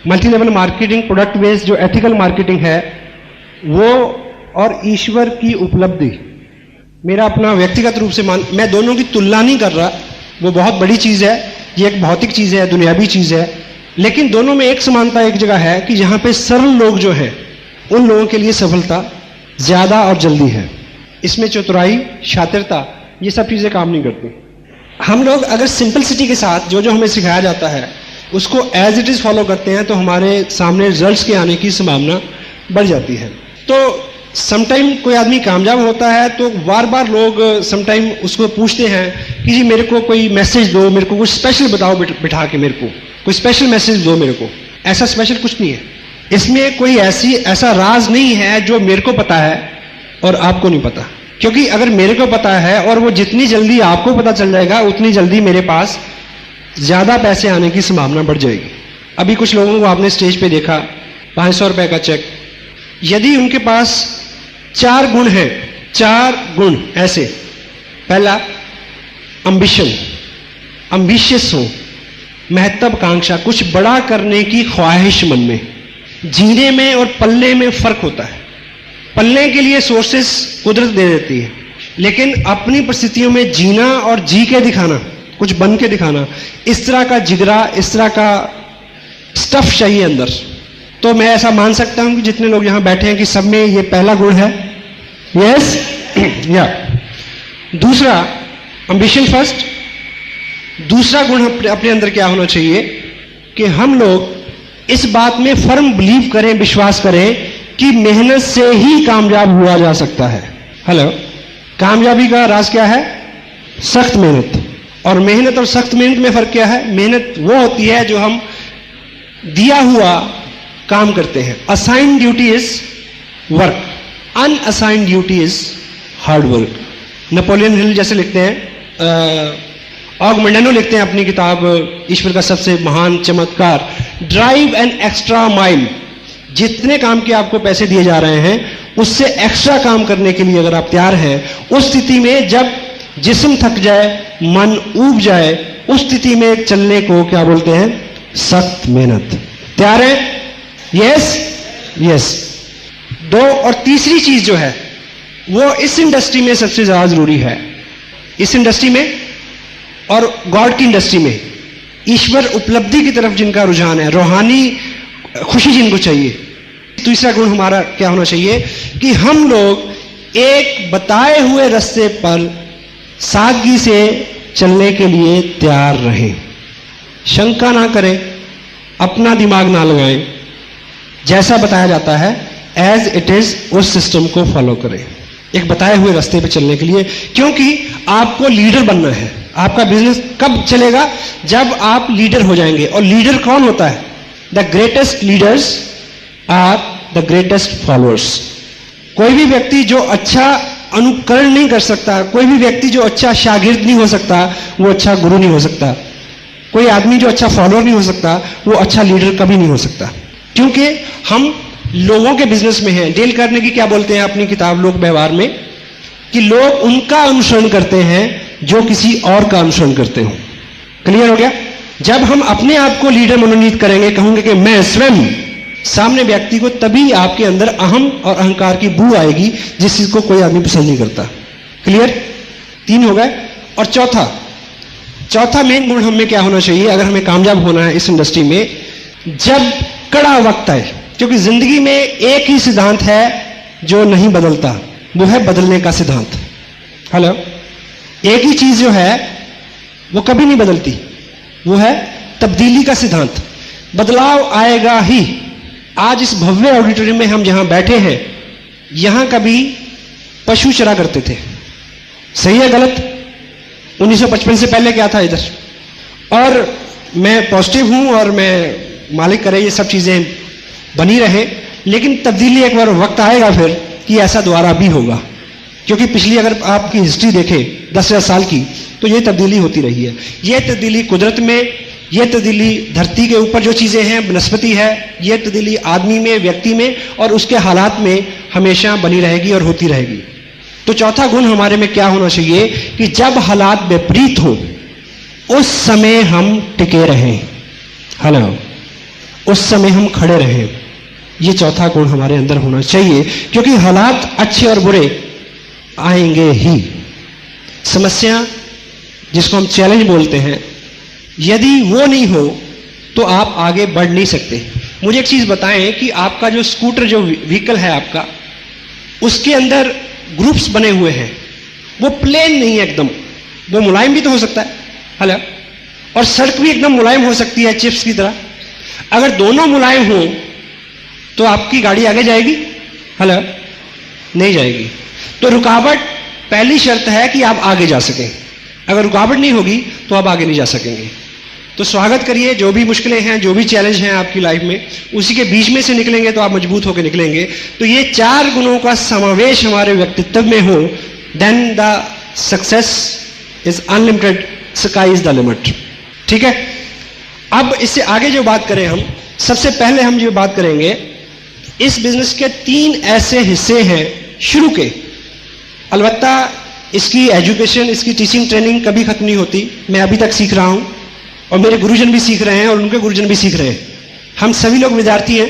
Multi level marketing, product based जो ethical marketing है वो, और ईश्वर की उपलब्धि, मेरा अपना व्यक्तिगत रूप से मैं दोनों की तुलना नहीं कर रहा, वो बहुत बड़ी चीज़ है, ये एक भौतिक चीज़ है, दुनियावी चीज़ है, लेकिन दोनों में एक समानता एक जगह है कि जहाँ पे सरल लोग जो हैं उन लोगों के लिए सफलता ज़्यादा और जल्दी है। इसमें चतुराई, शातिरता, ये सब चीज़ें काम नहीं करती। हम लोग अगर सिंपलिसिटी के साथ जो जो हमें सिखाया जाता है उसको एज इट इज़ फॉलो करते हैं तो हमारे सामने रिजल्ट्स के आने की संभावना बढ़ जाती है। तो समटाइम कोई आदमी कामयाब होता है तो बार बार लोग समटाइम उसको पूछते हैं कि जी मेरे को कोई मैसेज दो, मेरे को कुछ स्पेशल बताओ, बिठा के मेरे को कोई स्पेशल मैसेज दो मेरे को। ऐसा स्पेशल कुछ नहीं है, इसमें कोई ऐसा राज नहीं है जो मेरे को पता है और आपको नहीं पता। क्योंकि अगर मेरे को पता है और वो जितनी जल्दी आपको पता चल जाएगा उतनी जल्दी मेरे पास ज़्यादा पैसे आने की संभावना बढ़ जाएगी। अभी कुछ लोगों को आपने स्टेज पे देखा, 500 रुपए का चेक, यदि उनके पास 4 गुण हैं, 4 गुण ऐसे, पहला अम्बिशन, अम्बिशियस हो, महत्वाकांक्षा, कुछ बड़ा करने की ख्वाहिश मन में। जीने में और पलने में फर्क होता है। पलने के लिए सोर्सेस कुदरत दे देती है, लेकिन अपनी परिस्थितियों में जीना और जी के दिखाना, कुछ बन के दिखाना, इस तरह का जिगरा, इस तरह का स्टफ चाहिए अंदर। तो मैं ऐसा मान सकता हूं कि जितने लोग यहां बैठे हैं कि सब में ये पहला गुण है। यस या दूसरा एम्बिशन फर्स्ट। दूसरा गुण अपने अंदर क्या होना चाहिए कि हम लोग इस बात में फर्म बिलीव करें, विश्वास करें कि मेहनत से ही कामयाब हुआ जा सकता है। हेलो, कामयाबी का राज क्या है? सख्त मेहनत। और मेहनत और सख्त मेहनत में फर्क क्या है? मेहनत वो होती है जो हम दिया हुआ काम करते हैं। Assigned duty is work, unassigned duty is hard work. Napoleon Hill जैसे लिखते हैं, ऑगमेंडानो लिखते हैं अपनी किताब ईश्वर का सबसे महान चमत्कार, ड्राइव एन एक्स्ट्रा माइल। जितने काम के आपको पैसे दिए जा रहे हैं उससे एक्स्ट्रा काम करने के लिए अगर आप तैयार हैं, उस स्थिति में जब जिस्म थक जाए, मन ऊब जाए, उस स्थिति में चलने को क्या बोलते हैं? सख्त मेहनत। तैयार है? Yes yes. 2 और तीसरी चीज जो है वो इस इंडस्ट्री में सबसे ज्यादा जरूरी है। इस इंडस्ट्री में और गॉड की इंडस्ट्री में ईश्वर उपलब्धि की तरफ जिनका रुझान है, रूहानी खुशी जिनको चाहिए। तीसरा गुण हमारा क्या होना चाहिए कि हम लोग एक बताए हुए रास्ते पर सादगी से चलने के लिए तैयार रहें। शंका ना करें, अपना दिमाग ना लगाएं, जैसा बताया जाता है एज इट इज उस सिस्टम को फॉलो करें एक बताए हुए रास्ते पर चलने के लिए। क्योंकि आपको लीडर बनना है। आपका बिजनेस कब चलेगा? जब आप लीडर हो जाएंगे। और लीडर कौन होता है? The greatest leaders are the greatest followers. कोई भी व्यक्ति जो अच्छा अनुकरण नहीं कर सकता, कोई भी व्यक्ति जो अच्छा शागिर्द नहीं हो सकता, वो अच्छा गुरु नहीं हो सकता। कोई आदमी जो अच्छा फॉलोअर नहीं हो सकता, वो अच्छा लीडर कभी नहीं हो सकता। क्योंकि हम लोगों के बिजनेस में हैं। डेल कार्नेगी क्या बोलते हैं अपनी किताब लोक व्यवहार में कि लोग उनका अनुसरण करते हैं जो किसी और का अनुसरण करते हो। क्लियर हो गया? जब हम अपने आप को लीडर मनोनीत करेंगे, कहूंगे कि मैं स्वयं, सामने व्यक्ति को तभी आपके अंदर अहम और अहंकार की बू आएगी, जिस चीज को कोई आदमी पसंद नहीं करता। क्लियर? 3 हो गए। और चौथा मेन गुण हमें क्या होना चाहिए अगर हमें कामयाब होना है इस इंडस्ट्री में? जब कड़ा वक्त आए, क्योंकि जिंदगी में एक ही सिद्धांत है जो नहीं बदलता, वो है बदलने का सिद्धांत। हेलो, एक ही चीज जो है वो कभी नहीं बदलती, वो है तब्दीली का सिद्धांत। बदलाव आएगा ही। आज इस भव्य ऑडिटोरियम में हम जहां बैठे हैं, यहां कभी पशु चरा करते थे। सही है गलत? 1955 से पहले क्या था इधर? और मैं पॉजिटिव हूं और मैं मालिक करे ये सब चीजें बनी रहे, लेकिन तब्दीली एक बार वक्त आएगा फिर कि ऐसा दोबारा भी होगा। क्योंकि पिछली अगर आपकी हिस्ट्री देखें 10,000 साल की, तो ये तब्दीली होती रही है। ये तब्दीली कुदरत में, ये तब्दीली धरती के ऊपर जो चीजें हैं, वनस्पति है, ये तब्दीली आदमी में, व्यक्ति में और उसके हालात में हमेशा बनी रहेगी और होती रहेगी। तो चौथा गुण हमारे में क्या होना चाहिए कि जब हालात विपरीत हो उस समय हम टिके रहें। हेलो, उस समय हम खड़े रहें। ये चौथा गुण हमारे अंदर होना चाहिए, क्योंकि हालात अच्छे और बुरे आएंगे ही। समस्या जिसको हम चैलेंज बोलते हैं, यदि वो नहीं हो तो आप आगे बढ़ नहीं सकते। मुझे एक चीज बताएं कि आपका जो स्कूटर, जो व्हीकल है आपका, उसके अंदर ग्रुप्स बने हुए हैं, वो प्लेन नहीं है एकदम, वो मुलायम भी तो हो सकता है, हेलो, और सड़क भी एकदम मुलायम हो सकती है चिप्स की तरह। अगर दोनों मुलायम हो तो आपकी गाड़ी आगे जाएगी? हेलो, नहीं जाएगी। तो रुकावट पहली शर्त है कि आप आगे जा सकें। अगर रुकावट नहीं होगी तो आप आगे नहीं जा सकेंगे। तो स्वागत करिए, जो भी मुश्किलें हैं, जो भी चैलेंज हैं आपकी लाइफ में, उसी के बीच में से निकलेंगे तो आप मजबूत होकर निकलेंगे। तो ये 4 गुणों का समावेश हमारे व्यक्तित्व में हो, then the success is unlimited, sky is the limit. ठीक है, अब इससे आगे जो बात करें हम, सबसे पहले हम जो बात करेंगे, इस बिजनेस के 3 ऐसे हिस्से हैं शुरू के। अलबत्ता इसकी एजुकेशन, इसकी टीचिंग ट्रेनिंग कभी खत्म नहीं होती। मैं अभी तक सीख रहा हूं और मेरे गुरुजन भी सीख रहे हैं और उनके गुरुजन भी सीख रहे हैं। हम सभी लोग विद्यार्थी हैं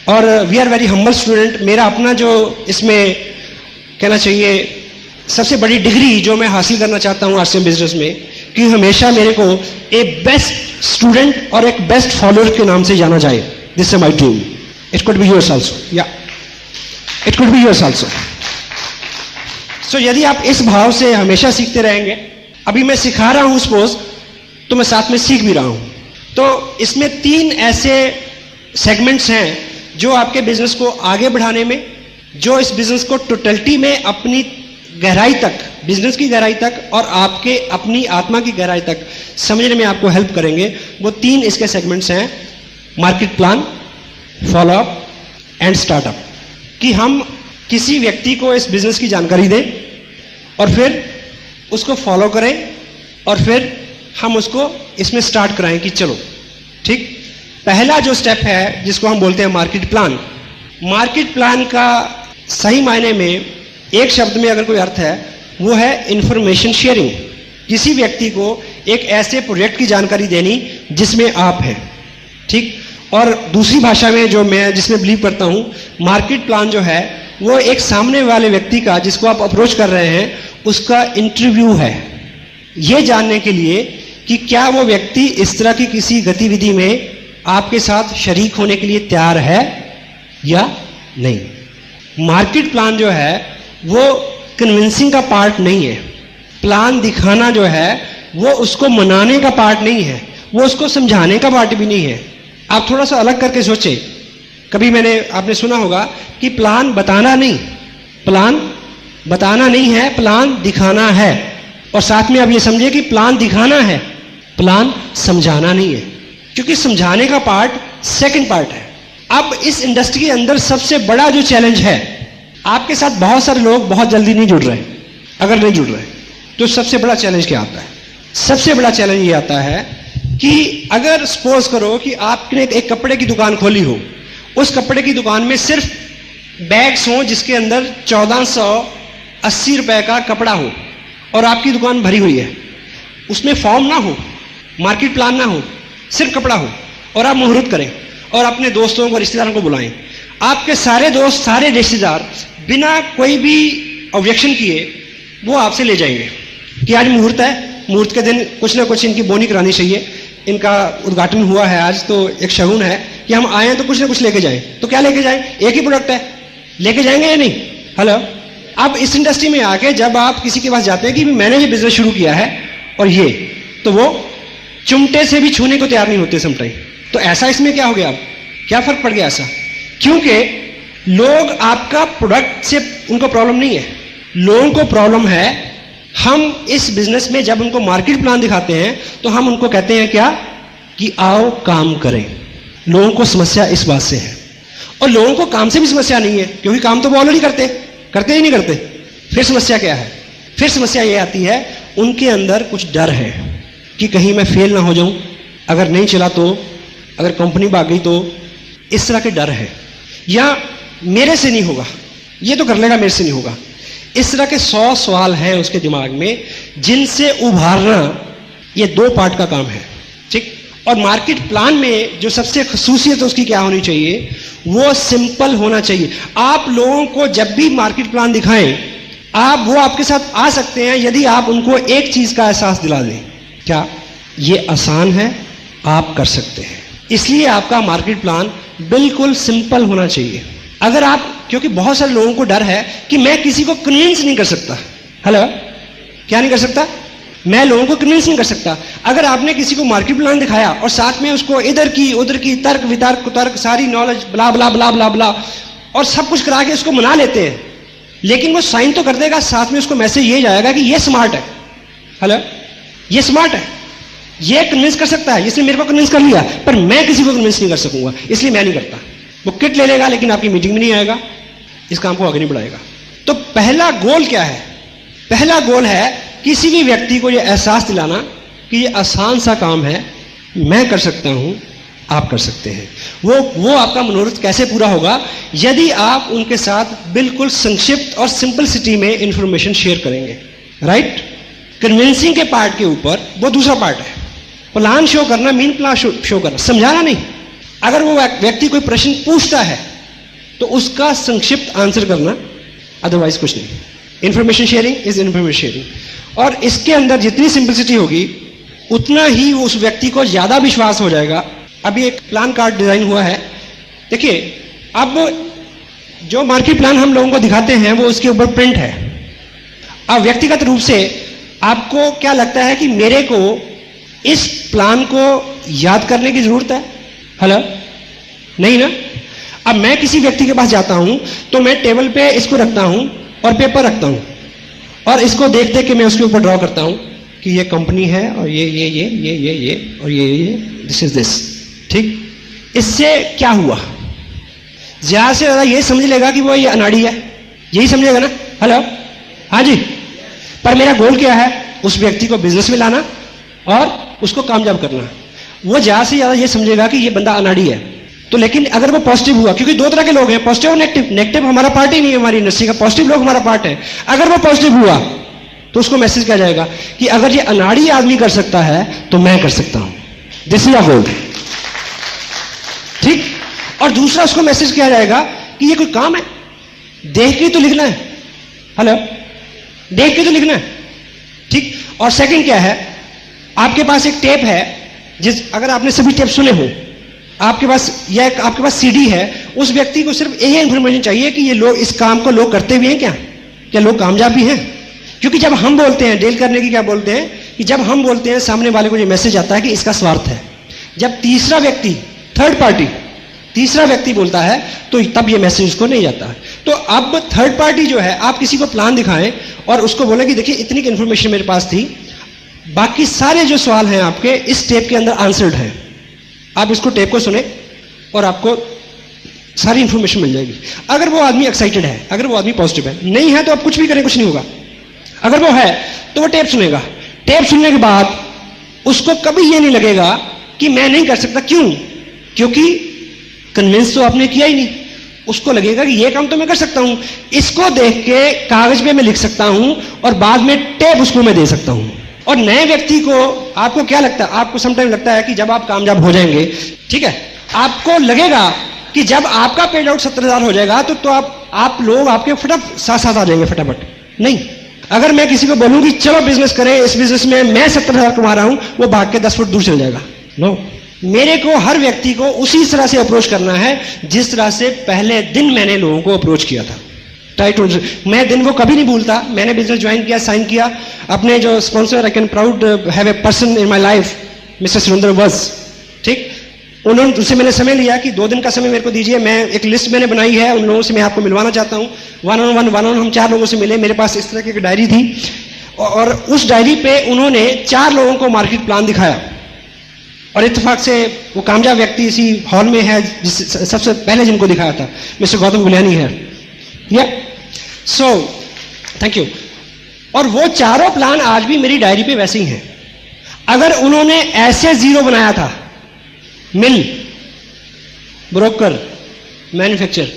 और we are very humble student. मेरा अपना जो इसमें कहना चाहिए सबसे बड़ी डिग्री जो मैं हासिल करना चाहता हूं आरसीएम बिजनेस में, कि हमेशा मेरे को एक बेस्ट स्टूडेंट और एक बेस्ट फॉलोअर के नाम से जाना जाए। This is my dream. It could be yours also, या it could be yours also. So यदि आप इस भाव से हमेशा सीखते रहेंगे, अभी मैं सिखा रहा हूं सपोज, तो मैं साथ में सीख भी रहा हूं। तो इसमें 3 ऐसे सेगमेंट्स हैं जो आपके बिजनेस को आगे बढ़ाने में, जो इस बिजनेस को टोटलिटी में अपनी गहराई तक, बिजनेस की गहराई तक और आपके अपनी आत्मा की गहराई तक समझने में आपको हेल्प करेंगे। वो 3 इसके सेगमेंट्स हैं: market plan, follow up and startup. कि हम किसी व्यक्ति को इस बिजनेस की जानकारी दें और फिर उसको फॉलो करें और फिर हम उसको इसमें स्टार्ट कराएं कि चलो ठीक। पहला जो स्टेप है जिसको हम बोलते हैं मार्केट प्लान। मार्केट प्लान का सही मायने में एक शब्द में अगर कोई अर्थ है, वो है इंफॉर्मेशन शेयरिंग। किसी व्यक्ति को एक ऐसे प्रोजेक्ट की जानकारी देनी जिसमें आप हैं, ठीक। और दूसरी भाषा में जो मैं जिसमें बिलीव करता हूं, मार्केट प्लान जो है वो एक सामने वाले व्यक्ति का, जिसको आप अप्रोच कर रहे हैं, उसका इंटरव्यू है, ये जानने के लिए कि क्या वो व्यक्ति इस तरह की किसी गतिविधि में आपके साथ शरीक होने के लिए तैयार है या नहीं। मार्केट प्लान जो है वो कन्विंसिंग का पार्ट नहीं है। प्लान दिखाना जो है वो उसको मनाने का पार्ट नहीं है, वो उसको समझाने का पार्ट भी नहीं है। आप थोड़ा सा अलग करके सोचें। कभी आपने सुना होगा कि प्लान बताना नहीं, प्लान बताना नहीं है, प्लान दिखाना है। और साथ में आप ये समझिए कि प्लान दिखाना है, प्लान समझाना नहीं है, क्योंकि समझाने का पार्ट सेकंड पार्ट है। अब इस इंडस्ट्री के अंदर सबसे बड़ा जो चैलेंज है, आपके साथ बहुत सारे लोग बहुत जल्दी नहीं जुड़ रहे। अगर नहीं जुड़ रहे तो सबसे बड़ा चैलेंज क्या आता है? सबसे बड़ा चैलेंज ये आता है कि अगर सपोज करो कि आपने एक कपड़े की दुकान खोली हो, उस कपड़े की दुकान में सिर्फ बैग्स हो जिसके अंदर 1480 रुपए का कपड़ा हो और आपकी दुकान भरी हुई है, उसमें फॉर्म ना हो, मार्केट प्लान ना हो, सिर्फ कपड़ा हो, और आप मुहूर्त करें और अपने दोस्तों को, रिश्तेदारों को बुलाएं। आपके सारे दोस्त, सारे रिश्तेदार बिना कोई भी ऑब्जेक्शन किए वो आपसे ले जाएंगे कि आज मुहूर्त है, मुहूर्त के दिन कुछ ना कुछ इनकी बोनी करानी चाहिए, इनका उद्घाटन हुआ है आज, तो एक शगुन है कि हम आए तो कुछ ना कुछ लेके जाएं। तो क्या लेके जाएं? एक ही प्रोडक्ट है, लेके जाएंगे या नहीं? हेलो। अब इस इंडस्ट्री में आके जब आप किसी के पास जाते हैं कि मैंने ये बिजनेस शुरू किया है और ये, तो वो चिमटे से भी छूने को तैयार नहीं होते समटाइम। तो ऐसा इसमें क्या हो गया? अब क्या फर्क पड़ गया ऐसा? क्योंकि लोग आपका प्रोडक्ट से उनको प्रॉब्लम नहीं है, लोगों को प्रॉब्लम है हम इस बिजनेस में जब उनको मार्केट प्लान दिखाते हैं तो हम उनको कहते हैं क्या कि आओ काम करें। लोगों को समस्या इस बात से है, और लोगों को काम से भी समस्या नहीं है क्योंकि काम तो वो ऑलरेडी करते ही नहीं करते। फिर समस्या क्या है? फिर समस्या ये आती है उनके अंदर कुछ डर है कि कहीं मैं फेल ना हो जाऊं, अगर नहीं चला तो, अगर कंपनी भाग गई तो, इस तरह के डर है। या मेरे से नहीं होगा, ये तो कर लेगा, मेरे से नहीं होगा। इस तरह के 100 सवाल हैं उसके दिमाग में जिनसे उभारना ये 2 पार्ट का काम है, ठीक। और मार्केट प्लान में जो सबसे खसूसियत उसकी क्या होनी चाहिए, वो सिंपल होना चाहिए। आप लोगों को जब भी मार्केट प्लान दिखाएं, आप वो आपके साथ आ सकते हैं यदि आप उनको एक चीज का एहसास दिला दें, क्या ये आसान है, आप कर सकते हैं। इसलिए आपका मार्केट प्लान बिल्कुल सिंपल होना चाहिए। अगर आप, क्योंकि बहुत सारे लोगों को डर है कि मैं किसी को कन्विंस नहीं कर सकता। हेलो, क्या नहीं कर सकता? मैं लोगों को कन्विंस नहीं कर सकता। अगर आपने किसी को मार्केट प्लान दिखाया और साथ में उसको इधर की उधर की तर्क वितर्क कुतर्क सारी नॉलेज ब्ला ब्ला ब्ला ब्ला ब्ला और सब कुछ करा के उसको मना लेते हैं, लेकिन वो साइन तो कर देगा, साथ में उसको मैसेज ये जाएगा कि ये स्मार्ट है। हेलो, ये स्मार्ट है, ये कन्विंस कर सकता है, इसने मेरे को कन्विंस कर लिया, पर मैं किसी को कन्विंस नहीं कर सकूंगा, इसलिए मैं नहीं करता। वो किट ले लेगा लेकिन आपकी मीटिंग में नहीं आएगा, इस काम को आगे नहीं बढ़ाएगा। तो पहला गोल क्या है? पहला गोल है किसी भी व्यक्ति को यह एहसास दिलाना कि ये आसान सा काम है, मैं कर सकता हूं, आप कर सकते हैं। वो आपका मनोरथ कैसे पूरा होगा? यदि आप उनके साथ बिल्कुल संक्षिप्त और सिंपलिसिटी में इंफॉर्मेशन शेयर करेंगे। राइट? कन्विंसिंग के पार्ट के ऊपर वो दूसरा पार्ट है। प्लान शो करना, मीन प्लान शो करना, समझाना नहीं। अगर वो व्यक्ति कोई प्रश्न पूछता है तो उसका संक्षिप्त आंसर करना, अदरवाइज कुछ नहीं। Information sharing is information sharing. और इसके अंदर जितनी सिंपलिसिटी होगी उतना ही उस व्यक्ति को ज्यादा विश्वास हो जाएगा। अभी एक प्लान कार्ड डिजाइन हुआ है, देखिए, अब जो मार्केट प्लान हम लोगों को दिखाते हैं वो उसके ऊपर प्रिंट है। अब व्यक्तिगत रूप से आपको क्या लगता है कि मेरे को इस प्लान को याद करने की जरूरत है? हेलो, नहीं ना। अब मैं किसी व्यक्ति के पास जाता हूं तो मैं टेबल पे इसको रखता हूं और पेपर रखता हूं और इसको देख देख के मैं उसके ऊपर ड्रॉ करता हूं कि ये कंपनी है और ये और ये दिस इज दिस। ठीक, इससे क्या हुआ? ज्यादा से ज्यादा ये समझ लेगा कि वो ये अनाड़ी है, यही समझेगा ना। हेलो, हाँ जी। पर मेरा गोल क्या है? उस व्यक्ति को बिजनेस में लाना और उसको कामयाब करना। वो ज्यादा से ज्यादा ये समझेगा कि ये बंदा अनाड़ी है। तो लेकिन अगर वो पॉजिटिव हुआ, क्योंकि दो तरह के लोग हैं, पॉजिटिव और नेगेटिव। नेगेटिव हमारा पार्ट ही नहीं है हमारी इंडस्ट्री का, पॉजिटिव लोग हमारा पार्ट है। अगर वो पॉजिटिव हुआ तो उसको मैसेज किया जाएगा कि अगर ये अनाड़ी आदमी कर सकता है तो मैं कर सकता हूं। दिस इज अ गोल। ठीक, और दूसरा उसको मैसेज किया जाएगा कि ये कोई काम है, देख के तो लिखना है। हेलो, देख के तो लिखना है। ठीक, और सेकंड क्या है? आपके पास एक टेप है, अगर आपने सभी टेप सुने हो, आपके पास सीडी है, उस व्यक्ति को सिर्फ यही इंफॉर्मेशन चाहिए कि ये लोग इस काम को लोग करते भी हैं, क्या लोग कामयाब भी हैं। क्योंकि जब हम बोलते हैं, डील करने की क्या बोलते हैं कि जब हम बोलते हैं सामने वाले को ये मैसेज आता है कि इसका स्वार्थ है। जब तीसरा व्यक्ति, थर्ड पार्टी, तीसरा व्यक्ति बोलता है तो तब ये मैसेज उसको नहीं जाता है। तो अब थर्ड पार्टी जो है, आप किसी को प्लान दिखाएं और उसको बोले कि देखिए इतनी इंफॉर्मेशन मेरे पास थी, बाकी सारे जो सवाल हैं आपके इस टेप के अंदर आंसर्ड हैं, आप इसको टेप को सुने और आपको सारी इंफॉर्मेशन मिल जाएगी। अगर वो आदमी एक्साइटेड है, अगर वो आदमी पॉजिटिव है, नहीं है तो आप कुछ भी करें, कुछ नहीं होगा। अगर वो है तो वो टेप सुनेगा। टेप सुनने के बाद उसको कभी ये नहीं लगेगा कि मैं नहीं कर सकता। क्यों? क्योंकि कन्विंस तो आपने किया ही नहीं। उसको लगेगा कि ये काम तो मैं कर सकता हूं, इसको देख के कागज पे मैं लिख सकता हूं और बाद में टेप उसको मैं दे सकता हूं। और नए व्यक्ति को, आपको क्या लगता है? आपको समटाइम लगता है कि जब आप कामयाब हो जाएंगे, ठीक है, आपको लगेगा कि जब आपका पेड आउट 70,000 हो जाएगा तो आप लोग आपके फटाफट साथ आ जाएंगे फटाफट। नहीं, अगर मैं किसी को बोलूं कि चलो बिजनेस करें, इस बिजनेस में मैं 70,000 कमा रहा हूं, वो भाग के 10 फुट दूर चल जाएगा। नो, मेरे को हर व्यक्ति को उसी तरह से अप्रोच करना है जिस तरह से पहले दिन मैंने लोगों को अप्रोच किया था। मैं दिन को कभी नहीं भूलता। मैंने बिजनेस ज्वाइन किया, साइन किया, अपने जो sponsor, I can proud have a person in my life, mister Surendra वज। ठीक, उनसे मैंने समय लिया कि 2 दिन का समय मेरे को दीजिए, मैं एक लिस्ट मैंने बनाई है, उन लोगों से मैं आपको मिलवाना चाहता हूँ। वन ऑन हम 4 लोगों से मिले। मेरे पास इस तरह की एक डायरी थी और उस डायरी पे उन्होंने 4 लोगों को मार्केट प्लान दिखाया और इत्तेफाक से वो कामयाब व्यक्ति इसी हॉल में है सबसे पहले जिनको दिखाया था, मिस्टर गौतम गुलियानी है। या सो थैंक यू। और वो चारों प्लान आज भी मेरी डायरी पे वैसे ही हैं। अगर उन्होंने ऐसे 0 बनाया था, मिल, ब्रोकर, मैन्युफैक्चर,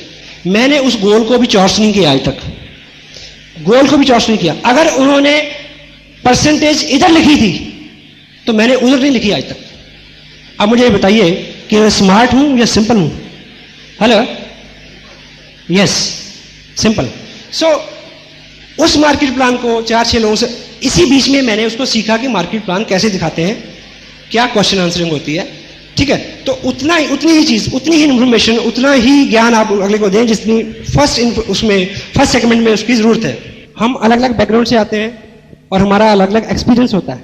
मैंने उस गोल को भी चॉर्स नहीं किया आज तक, गोल को भी चॉर्स नहीं किया। अगर उन्होंने परसेंटेज इधर लिखी थी तो मैंने उधर नहीं लिखी आज तक। अब मुझे ये बताइए कि मैं स्मार्ट हूं या सिंपल हूं? Hello, yes, simple. सो उस मार्केट प्लान को 4-6 लोगों से, इसी बीच में मैंने उसको सीखा कि मार्केट प्लान कैसे दिखाते हैं, क्या क्वेश्चन आंसरिंग होती है, ठीक है। तो उतनी ही चीज, उतनी ही इंफॉर्मेशन, उतना ही ज्ञान आप अगले को दें जितनी फर्स्ट सेगमेंट में उसकी जरूरत है। हम अलग अलग बैकग्राउंड से आते हैं और हमारा अलग अलग एक्सपीरियंस होता है,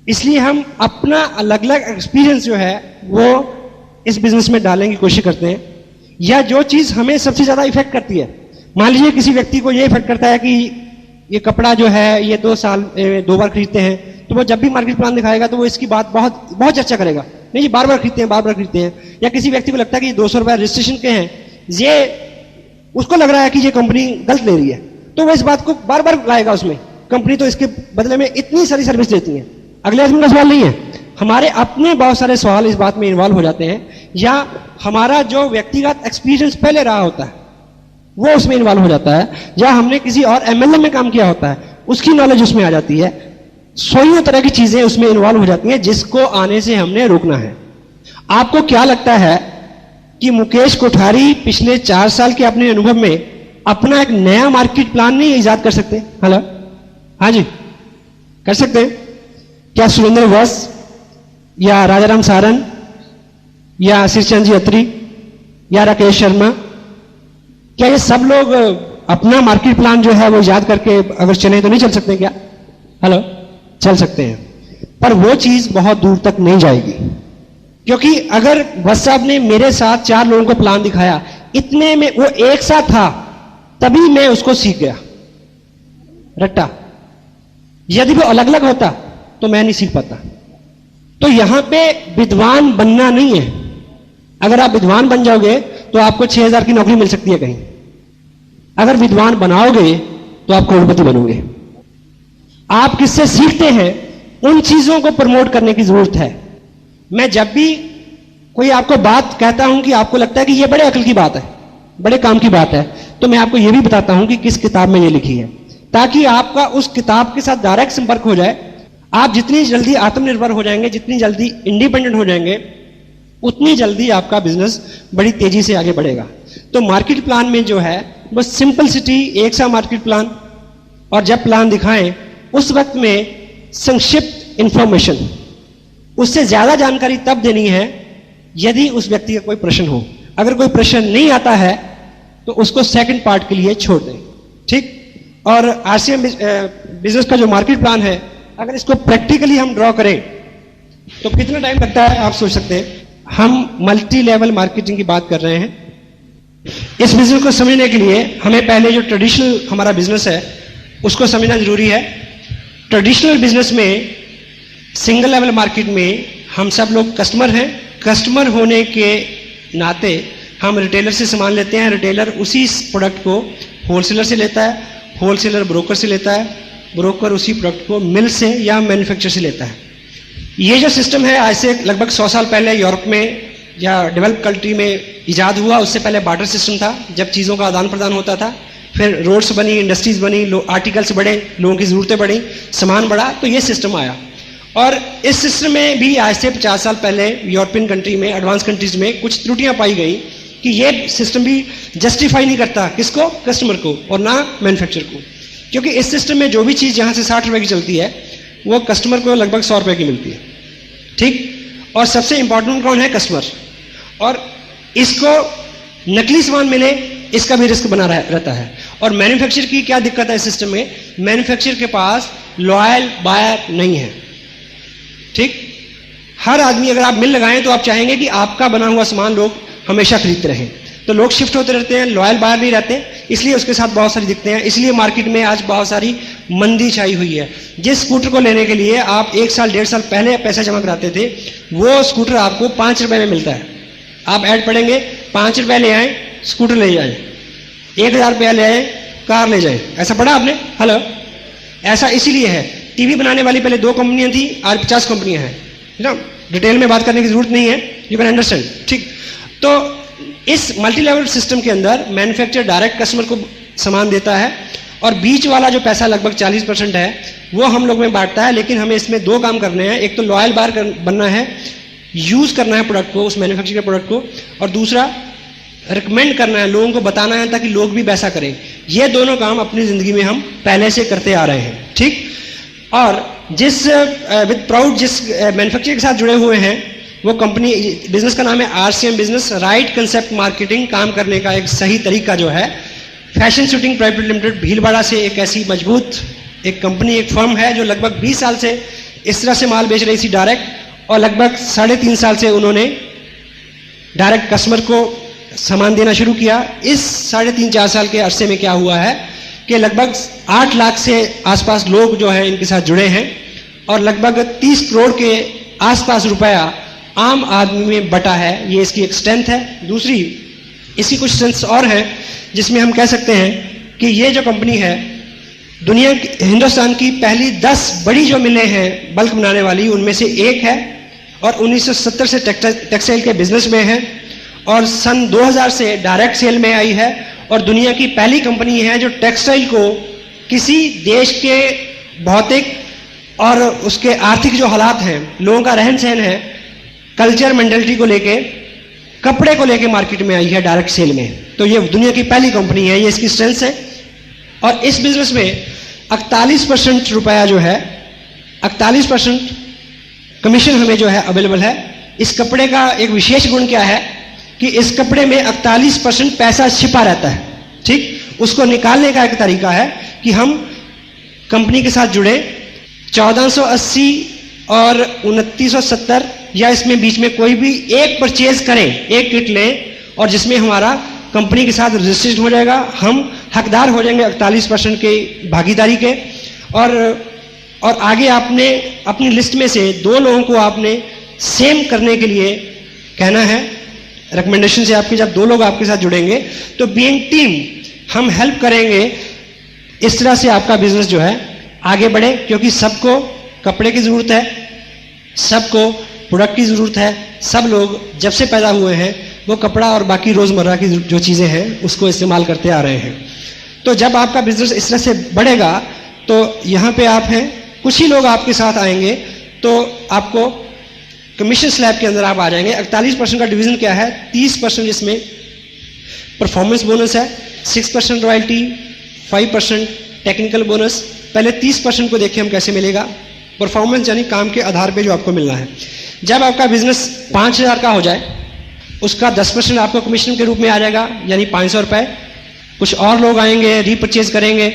इसलिए हम अपना अलग अलग एक्सपीरियंस जो है वो इस बिजनेस में डालने की कोशिश करते हैं। या जो चीज हमें सबसे ज्यादा इफेक्ट करती है, मान लीजिए किसी व्यक्ति को ये इफेक्ट करता है कि ये कपड़ा जो है ये 2 साल 2 बार खरीदते हैं, तो वो जब भी मार्केट प्लान दिखाएगा तो वो इसकी बात बहुत बहुत चर्चा करेगा, नहीं ये बार बार खरीदते हैं, बार बार खरीदते हैं। या किसी व्यक्ति को लगता है कि 200 रुपए रजिस्ट्रेशन के हैं, ये उसको लग रहा है कि ये कंपनी गलत ले रही है, तो वो इस बात को बार बार लाएगा उसमें, कंपनी तो इसके बदले में इतनी सारी सर्विस देती है। अगले आदमी का सवाल नहीं है, हमारे अपने बहुत सारे सवाल इस बात में इन्वॉल्व हो जाते हैं, या हमारा जो व्यक्तिगत एक्सपीरियंस पहले रहा होता है वो उसमें इन्वॉल्व हो जाता है, या हमने किसी और एमएलए में काम किया होता है उसकी नॉलेज उसमें आ जाती है। सौ तरह की चीजें उसमें इन्वॉल्व हो जाती हैं जिसको आने से हमने रोकना है। आपको क्या लगता है कि मुकेश कोठारी पिछले 4 साल के अपने अनुभव में अपना एक नया मार्केट प्लान नहीं इजाद कर सकते? हेलो, हाँ जी, कर सकते हैं क्या? सुरेंद्र वस या राजाराम सारन या श्रीचंद जी अत्री या राकेश शर्मा, क्या ये सब लोग अपना मार्केट प्लान जो है वो याद करके अगर चले तो नहीं चल सकते क्या? हेलो, चल सकते हैं, पर वो चीज बहुत दूर तक नहीं जाएगी, क्योंकि अगर वस साहब ने मेरे साथ 4 लोगों को प्लान दिखाया, इतने में वो एक साथ था तभी मैं उसको सीख गया रट्टा। यदि वो अलग अलग होता तो मैं नहीं सीख पाता। तो यहां पे विद्वान बनना नहीं है। अगर आप विद्वान बन जाओगे तो आपको 6,000 की नौकरी मिल सकती है कहीं, अगर विद्वान बनाओगे तो आप करोड़पति बनोगे। आप किससे सीखते हैं उन चीजों को प्रमोट करने की जरूरत है। मैं जब भी कोई आपको बात कहता हूं कि आपको लगता है कि यह बड़े अकल की बात है, बड़े काम की बात है, तो मैं आपको यह भी बताता हूं कि किस किताब में यह लिखी है, ताकि आपका उस किताब के साथ डायरेक्ट संपर्क हो जाए। आप जितनी जल्दी आत्मनिर्भर हो जाएंगे, जितनी जल्दी इंडिपेंडेंट हो जाएंगे, उतनी जल्दी आपका बिजनेस बड़ी तेजी से आगे बढ़ेगा। तो मार्केट प्लान में जो है वो सिंपलिसिटी, एक सा मार्केट प्लान, और जब प्लान दिखाएं उस वक्त में संक्षिप्त इंफॉर्मेशन, उससे ज्यादा जानकारी तब देनी है यदि उस व्यक्ति का कोई प्रश्न हो। अगर कोई प्रश्न नहीं आता है तो उसको सेकंड पार्ट के लिए छोड़ दें, ठीक। और आरसीएम बिजनेस का जो मार्केट प्लान है, अगर इसको प्रैक्टिकली हम ड्रॉ करें तो कितना टाइम लगता है आप सोच सकते हैं। हम मल्टी लेवल मार्केटिंग की बात कर रहे हैं। इस बिजनेस को समझने के लिए हमें पहले जो ट्रेडिशनल हमारा बिजनेस है उसको समझना जरूरी है। ट्रेडिशनल बिजनेस में, सिंगल लेवल मार्केट में हम सब लोग कस्टमर हैं। कस्टमर होने के नाते हम रिटेलर से सामान लेते हैं, रिटेलर उसी प्रोडक्ट को होलसेलर से लेता है, होलसेलर ब्रोकर से लेता है, ब्रोकर उसी प्रोडक्ट को मिल से या मैन्युफैक्चर से लेता है। ये जो सिस्टम है आज से लगभग 100 साल पहले यूरोप में या डेवलप कंट्री में इजाद हुआ। उससे पहले बार्टर सिस्टम था, जब चीज़ों का आदान प्रदान होता था। फिर रोड्स बनी, इंडस्ट्रीज बनी, आर्टिकल्स बढ़े, लोगों की ज़रूरतें बढ़ी, सामान बढ़ा, तो ये सिस्टम आया। और इस सिस्टम में भी आज से 50 साल पहले यूरोपियन कंट्री में, एडवांस कंट्रीज में कुछ त्रुटियां पाई गई कि ये सिस्टम भी जस्टिफाई नहीं करता किसको, कस्टमर को, और ना मैन्युफैक्चर को। क्योंकि इस सिस्टम में जो भी चीज़ यहाँ से 60 रुपए की चलती है वो कस्टमर को लगभग 100 रुपए की मिलती है, ठीक। और सबसे इंपॉर्टेंट कौन है? कस्टमर। और इसको नकली सामान मिले इसका भी रिस्क बना रहता है। और मैन्युफैक्चर की क्या दिक्कत है इस सिस्टम में? मैन्युफैक्चर के पास लॉयल बायर नहीं है, ठीक। हर आदमी, अगर आप मिल लगाएं तो आप चाहेंगे कि आपका बना हुआ सामान लोग हमेशा खरीदते रहें, तो लोग शिफ्ट होते रहते हैं, लॉयल बायर नहीं रहते, इसलिए उसके साथ बहुत सारी दिक्कतें हैं। इसलिए मार्केट में आज बहुत सारी मंदी छाई हुई है। जिस स्कूटर को लेने के लिए आप 1 साल 1.5 साल पहले पैसा जमा कराते थे, वो स्कूटर आपको 5 रुपए में मिलता है। आप ऐड पढ़ेंगे, 5 रुपए ले आए स्कूटर ले जाए, 1000 रुपया ले आए कार ले जाए। ऐसा पढ़ा आपने? हेलो, ऐसा इसीलिए है। टीवी बनाने वाली पहले 2 कंपनियां थी, आज 50 कंपनियां हैं ना। डिटेल में बात करने की जरूरत नहीं है, यू कैन अंडरस्टैंड, ठीक। तो इस मल्टी लेवल सिस्टम के अंदर मैन्युफैक्चर डायरेक्ट कस्टमर को सामान देता है, और बीच वाला जो पैसा लगभग 40% है वो हम लोग में बांटता है। लेकिन हमें इसमें 2 काम करने हैं। एक तो लॉयल बायर बनना है, यूज़ करना है प्रोडक्ट को, उस मैन्युफैक्चर के प्रोडक्ट को, और दूसरा रिकमेंड करना है, लोगों को बताना है ताकि लोग भी वैसा करें। ये दोनों काम अपनी ज़िंदगी में हम पहले से करते आ रहे हैं, ठीक। और जिस विद प्राउड जिस मैन्युफैक्चर के साथ जुड़े हुए हैं, वो कंपनी बिजनेस का नाम है RCM business, right concept marketing. काम करने का एक सही तरीका जो है, fashion shooting private limited Bhilwara से एक ऐसी मजबूत एक कंपनी, एक फर्म है जो लगभग 20 साल से इस तरह से माल बेच रही थी डायरेक्ट, और लगभग 3.5 साल से उन्होंने डायरेक्ट कस्टमर को सामान देना शुरू किया। इस 3.5-4 साल के अरसे में क्या हुआ है कि लगभग 8 लाख से आसपास लोग जो है इनके साथ जुड़े हैं, और लगभग 30 करोड़ के आसपास रुपया आम आदमी में बटा है। ये इसकी एक स्ट्रेंथ है। दूसरी इसकी कुछ स्ट्रेंथ्स और हैं जिसमें हम कह सकते हैं कि ये जो कंपनी है, हिंदुस्तान की पहली 10 बड़ी जो मिलें हैं बल्क बनाने वाली, उनमें से एक है, और 1970 से टेक्सटाइल के बिजनेस में है, और सन 2000 से डायरेक्ट सेल में आई है, और दुनिया की पहली कंपनी है जो टेक्सटाइल को किसी देश के भौतिक और उसके आर्थिक जो हालात हैं, लोगों का रहन सहन है, कल्चर मेंटालिटी को लेके, कपड़े को लेके मार्केट में आई है डायरेक्ट सेल में। तो ये दुनिया की पहली कंपनी है, ये इसकी स्ट्रेंथ है। और इस बिजनेस में 41% रुपया जो है, 41% कमीशन हमें जो है अवेलेबल है। इस कपड़े का एक विशेष गुण क्या है कि इस कपड़े में 41% पैसा छिपा रहता है, ठीक। उसको निकालने का एक तरीका है कि हम कंपनी के साथ जुड़े, 1480 और 2970 या इसमें बीच में कोई भी एक परचेज करें, एक किट लें, और जिसमें हमारा कंपनी के साथ रजिस्ट्रेशन हो जाएगा, हम हकदार हो जाएंगे 41% के भागीदारी के। और आगे आपने अपनी लिस्ट में से 2 लोगों को आपने सेम करने के लिए कहना है। रिकमेंडेशन से आपके जब 2 लोग आपके साथ जुड़ेंगे तो बीइंग टीम हम हेल्प करेंगे, इस तरह से आपका बिजनेस जो है आगे बढ़े, क्योंकि सबको कपड़े की ज़रूरत है, सबको प्रोडक्ट की ज़रूरत है। सब लोग जब से पैदा हुए हैं वो कपड़ा और बाकी रोज़मर्रा की जो चीज़ें हैं उसको इस्तेमाल करते आ रहे हैं। तो जब आपका बिजनेस इस तरह से बढ़ेगा तो यहाँ पे आप हैं, कुछ ही लोग आपके साथ आएंगे, तो आपको कमीशन स्लैब के अंदर आप आ जाएंगे। 41% का डिवीजन क्या है, 30% इसमें परफॉर्मेंस बोनस है, 6% रॉयल्टी, 5% टेक्निकल बोनस। पहले 30% को देखें हम कैसे मिलेगा। परफॉर्मेंस यानी काम के आधार पे जो आपको मिलना है। जब आपका बिजनेस 5000 का हो जाए, उसका 10% आपको कमीशन के रूप में आ जाएगा, यानी 500 रुपये। कुछ और लोग आएंगे, रीपरचेज करेंगे,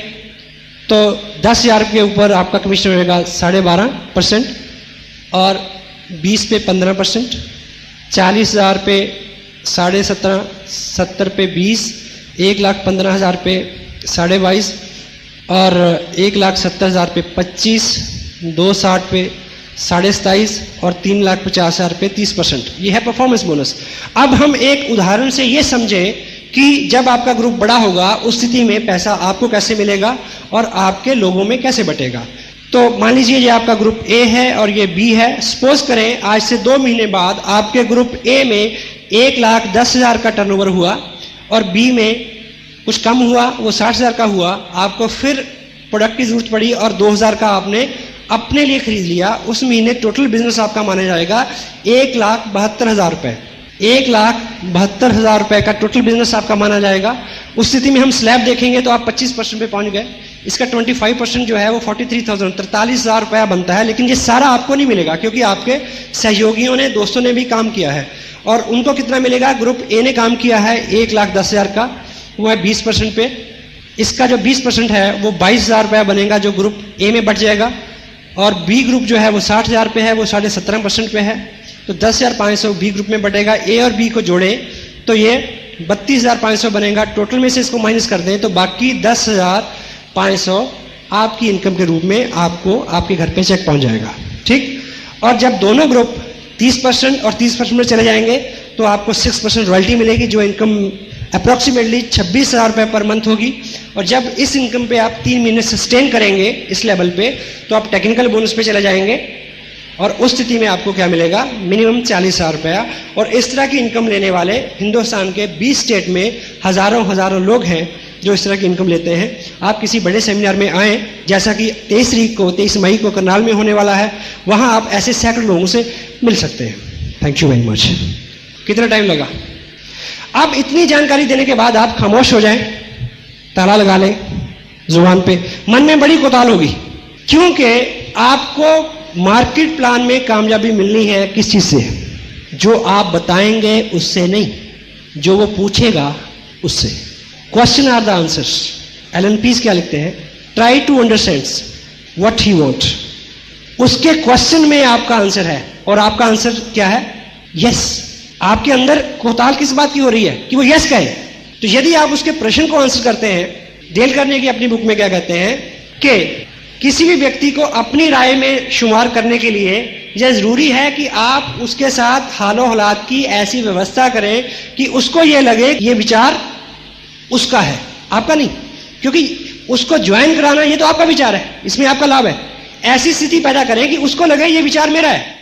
तो 10,000 के ऊपर आपका कमीशन रहेगा 12.5%, और 20 पे 15%, 40,000 पे 17.5%, 70 पे 20, 1,15,000 पे 22.5%, और 1,70,000 पे 25, 260 पे 27.5, और 3,50,000 पे 30%। ये है परफॉर्मेंस बोनस। अब हम एक उदाहरण से ये समझें कि जब आपका ग्रुप बड़ा होगा उस स्थिति में पैसा आपको कैसे मिलेगा और आपके लोगों में कैसे बटेगा। तो मान लीजिए ये आपका ग्रुप ए है और ये बी है। सपोज करें आज से 2 महीने बाद आपके ग्रुप ए में 1,10,000 का टर्नओवर हुआ और बी में कुछ कम हुआ, वो 60,000 का हुआ। आपको फिर प्रोडक्ट की जरूरत पड़ी और 2,000 का आपने अपने लिए खरीद लिया। उस महीने टोटल बिजनेस आपका माना जाएगा 1,72,000 रुपये। 1,72,000 रुपये का टोटल बिजनेस आपका माना जाएगा। उस स्थिति में हम स्लैब देखेंगे तो आप 25% पे पहुंच गए। इसका 25% जो है वो 43,000 रुपया बनता है। लेकिन ये सारा आपको नहीं मिलेगा क्योंकि आपके सहयोगियों ने, दोस्तों ने भी काम किया है। और उनको कितना मिलेगा? ग्रुप ए ने काम किया है 1,10,000 का, वो है 20% पे। इसका जो 20% है वो 22,000 रुपया बनेगा जो ग्रुप ए में बट जाएगा। और बी ग्रुप जो है वो 60,000 पे है, वो 17.5% पे है। तो 10,500 बी ग्रुप में बटेगा। ए और बी को जोड़े तो ये 32,500 बनेगा। टोटल में से इसको माइनस कर दें तो बाकी 10,500 आपकी इनकम के रूप में आपको आपके घर पे चेक पहुंच जाएगा। ठीक। और जब दोनों ग्रुप 30% और 30% में चले जाएंगे तो आपको 6% रॉयल्टी मिलेगी जो इनकम अप्रॉक्सीमेटली 26,000 रुपये पर मंथ होगी। और जब इस इनकम पे आप 3 महीने सस्टेन करेंगे इस लेवल पे तो आप टेक्निकल बोनस पे चले जाएंगे और उस स्थिति में आपको क्या मिलेगा? मिनिमम 40,000 रुपया। और इस तरह की इनकम लेने वाले हिंदुस्तान के 20 स्टेट में हजारों लोग हैं जो इस तरह की इनकम लेते हैं। आप किसी बड़े सेमिनार में आएँ, जैसा कि 23 मई को करनाल में होने वाला है, वहाँ आप ऐसे सैकड़ों लोगों से मिल सकते हैं। Thank you very much. कितना टाइम लगा? अब इतनी जानकारी देने के बाद आप खामोश हो जाएं, ताला लगा लें जुबान पे, मन में बड़ी कोताल होगी, क्योंकि आपको मार्केट प्लान में कामयाबी मिलनी है किस चीज से? जो आप बताएंगे उससे नहीं, जो वो पूछेगा उससे। Question are the answers. Allan Pease क्या लिखते हैं? Try to understand what he want. उसके क्वेश्चन में आपका आंसर है, और आपका आंसर क्या है? यस। आपके अंदर कोताल किस बात की हो रही है कि वो यस कहे। तो यदि आप उसके प्रश्न को आंसर करते हैं, डेल करने की अपनी बुक में क्या कहते हैं कि किसी भी व्यक्ति को अपनी राय में शुमार करने के लिए यह जरूरी है कि आप उसके साथ हालो हालात की ऐसी व्यवस्था करें कि उसको यह लगे कि यह विचार उसका है, आपका नहीं। क्योंकि उसको ज्वाइन कराना ये तो आपका विचार है, इसमें आपका लाभ है। ऐसी स्थिति पैदा करें कि उसको लगे ये विचार मेरा है।